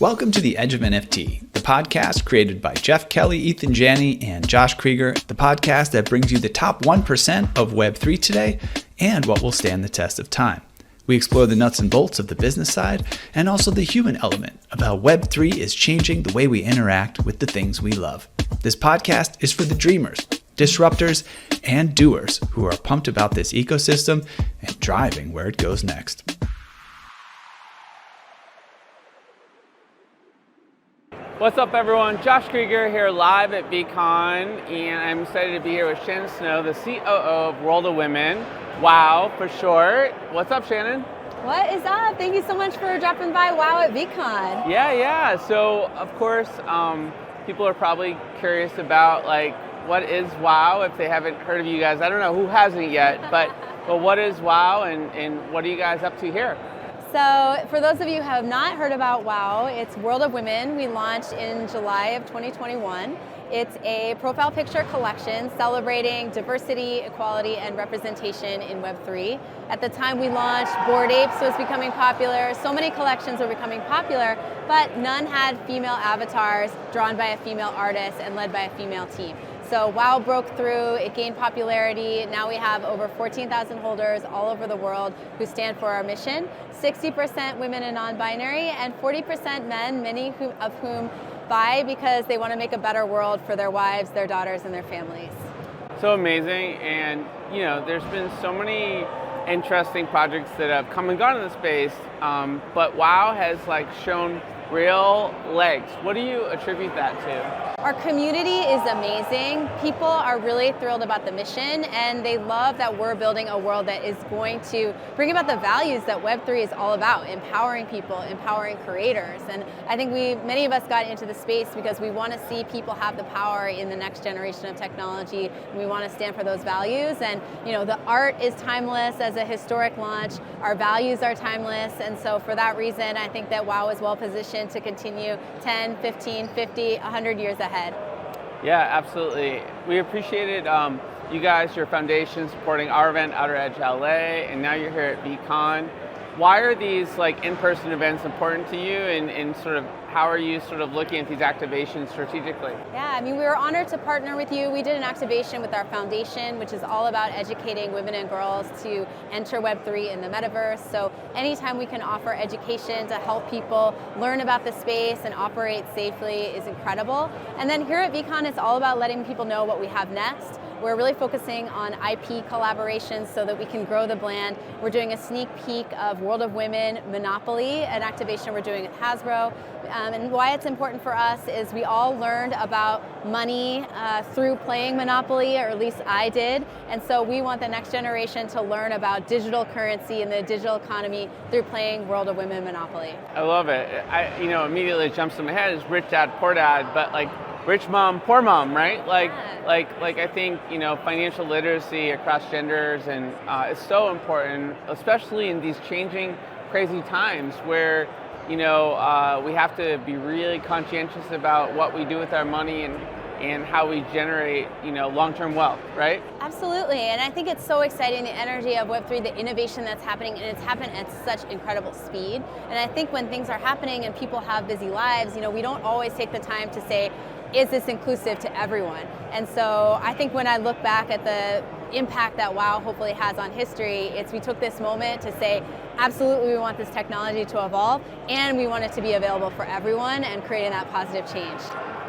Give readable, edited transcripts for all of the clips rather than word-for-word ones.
Welcome to the Edge of NFT, the podcast created by Jeff Kelly, Ethan Janney, and Josh Kirger, the podcast that brings you the top 1% of Web3 today and what will stand the test of time. We explore the nuts and bolts of the business side and also the human element of how Web3 is changing the way we interact with the things we love. This podcast is for the dreamers, disruptors, and doers who are pumped about this ecosystem and driving where it goes next. What's up, everyone? Josh Kirger here live at Veecon, and I'm excited to be here with Shannon Snow, the COO of World of Women. WOW for short. What's up, Shannon? What is up? Thank you so much for dropping by WOW at Veecon. Yeah. So, of course, people are probably curious about what is WOW if they haven't heard of you guys. I don't know who hasn't yet, but what is WOW and what are you guys up to here? So for those of you who have not heard about WOW, it's World of Women. We launched in July of 2021. It's a profile picture collection celebrating diversity, equality, and representation in Web3. At the time we launched, Bored Apes was becoming popular. So many collections were becoming popular, but none had female avatars drawn by a female artist and led by a female team. So WOW broke through, it gained popularity. Now we have over 14,000 holders all over the world who stand for our mission. 60% women and non-binary and 40% men, many of whom buy because they want to make a better world for their wives, their daughters, and their families. So amazing, and there's been so many interesting projects that have come and gone in the space, but WOW has shown real legs. What do you attribute that to? Our community is amazing. People are really thrilled about the mission, and they love that we're building a world that is going to bring about the values that Web3 is all about, empowering people, empowering creators. And I think many of us got into the space because we want to see people have the power in the next generation of technology, and we want to stand for those values. And the art is timeless as a historic launch. Our values are timeless, and so for that reason, I think that WOW is well positioned to continue 10, 15, 50, 100 years ahead. Yeah, absolutely. We appreciated you guys, your foundation, supporting our event, Outer Edge LA, and now you're here at Veecon. Why are these in-person events important to you, and sort of how are you sort of looking at these activations strategically? Yeah, we were honored to partner with you. We did an activation with our foundation, which is all about educating women and girls to enter Web3 in the metaverse. So anytime we can offer education to help people learn about the space and operate safely is incredible. And then here at Veecon, it's all about letting people know what we have next. We're really focusing on IP collaborations so that we can grow the brand. We're doing a sneak peek of World of Women Monopoly, an activation we're doing at Hasbro. And why it's important for us is we all learned about money through playing Monopoly, or at least I did. And so we want the next generation to learn about digital currency and the digital economy through playing World of Women Monopoly. I love it. Immediately jumps in my head is rich dad, poor dad, but rich mom, poor mom, right? I think financial literacy across genders and is so important, especially in these changing, crazy times where we have to be really conscientious about what we do with our money and how we generate long-term wealth, right? Absolutely, and I think it's so exciting, the energy of Web3, the innovation that's happening, and it's happened at such incredible speed. And I think when things are happening and people have busy lives, we don't always take the time to say, is this inclusive to everyone? And so I think when I look back at the impact that WOW hopefully has on history, we took this moment to say, absolutely we want this technology to evolve, and we want it to be available for everyone, and creating that positive change.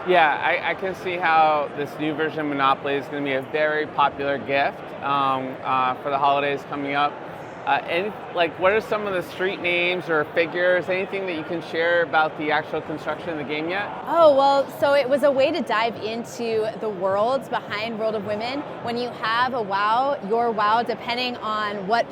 Yeah, I can see how this new version of Monopoly is going to be a very popular gift for the holidays coming up. What are some of the street names or figures, anything that you can share about the actual construction of the game yet? Oh, well, so it was a way to dive into the worlds behind World of Women. When you have a WOW, your WOW, depending on what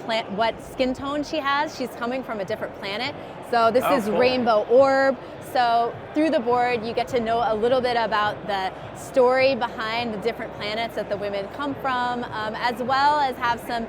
skin tone she has, she's coming from a different planet. So this is cool. Rainbow Orb. So through the board, you get to know a little bit about the story behind the different planets that the women come from, as well as have some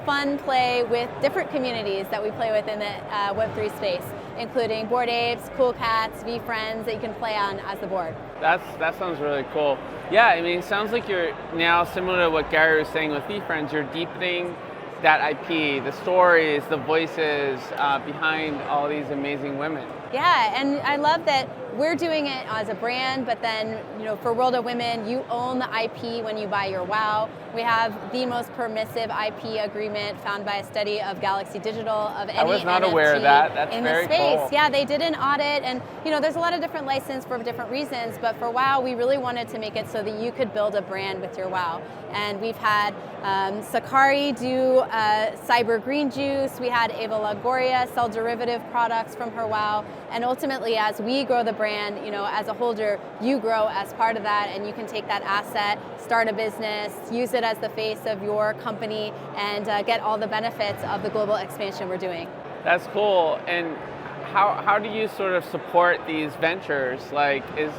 fun play with different communities that we play with in the Web3 space, including Bored Apes, Cool Cats, VFriends that you can play on as the board. That sounds really cool. Yeah, it sounds like you're now, similar to what Gary was saying with VFriends, you're deepening that IP, the stories, the voices behind all these amazing women. Yeah, and I love that we're doing it as a brand, but then, for World of Women, you own the IP when you buy your WOW. We have the most permissive IP agreement found by a study of Galaxy Digital of any I was not NFT aware of that. That's in very the space. cool. Yeah, they did an audit, and there's a lot of different licenses for different reasons, but for WOW, we really wanted to make it so that you could build a brand with your WOW. And we've had Sakari do cyber green juice. We had Eva Longoria sell derivative products from her WOW. And ultimately, as we grow the brand, as a holder, you grow as part of that, and you can take that asset, start a business, use it as the face of your company, and get all the benefits of the global expansion we're doing. That's cool. And how do you sort of support these ventures? Like, is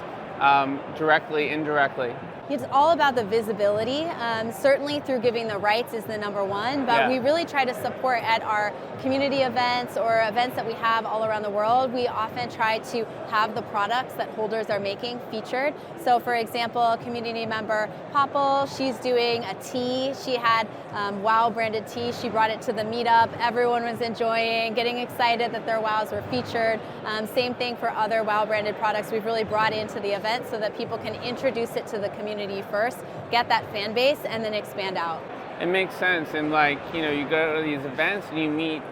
directly, indirectly? It's all about the visibility. Certainly through giving the rights is the number one, but we really try to support at our community events or events that we have all around the world. We often try to have the products that holders are making featured. So for example, community member Popple, she's doing a tea. She had WOW branded tea. She brought it to the meetup. Everyone was enjoying, getting excited that their WOWs were featured. Same thing for other WOW branded products we've really brought into the event so that people can introduce it to the community first, get that fan base, and then expand out. It makes sense. And you go to these events and you meet,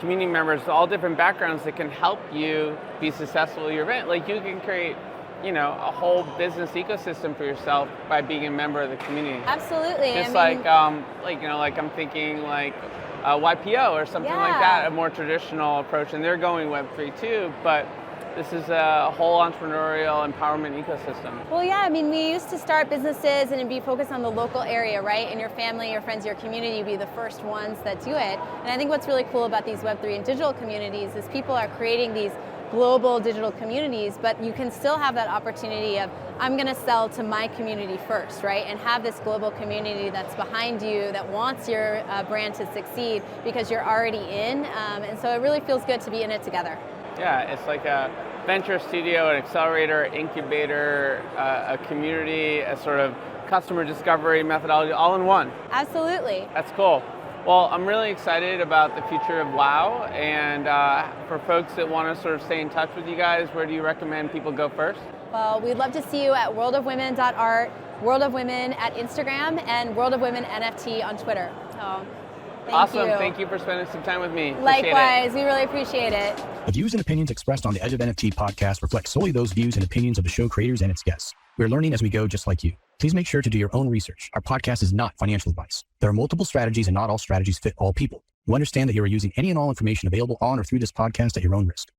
community members with all different backgrounds that can help you be successful at your event. Like you can create, a whole business ecosystem for yourself by being a member of the community. Absolutely. Just I'm thinking YPO or something like that, a more traditional approach, and they're going Web3 too, but this is a whole entrepreneurial empowerment ecosystem. Well, yeah, we used to start businesses and it'd be focused on the local area, right? And your family, your friends, your community be the first ones that do it. And I think what's really cool about these Web3 and digital communities is people are creating these global digital communities, but you can still have that opportunity of, I'm going to sell to my community first, right? And have this global community that's behind you that wants your brand to succeed because you're already in. And so it really feels good to be in it together. Yeah, it's like a venture studio, an accelerator, incubator, a community, a sort of customer discovery methodology, all in one. Absolutely. That's cool. Well, I'm really excited about the future of WOW, and for folks that want to sort of stay in touch with you guys, where do you recommend people go first? Well, we'd love to see you at worldofwomen.art, World of Women at Instagram, and World of Women NFT on Twitter. So, awesome. Thank you for spending some time with me. Likewise, we really appreciate it. The views and opinions expressed on the Edge of NFT podcast reflect solely those views and opinions of the show creators and its guests. We're learning as we go, just like you. Please make sure to do your own research. Our podcast is not financial advice. There are multiple strategies and not all strategies fit all people. You understand that you are using any and all information available on or through this podcast at your own risk.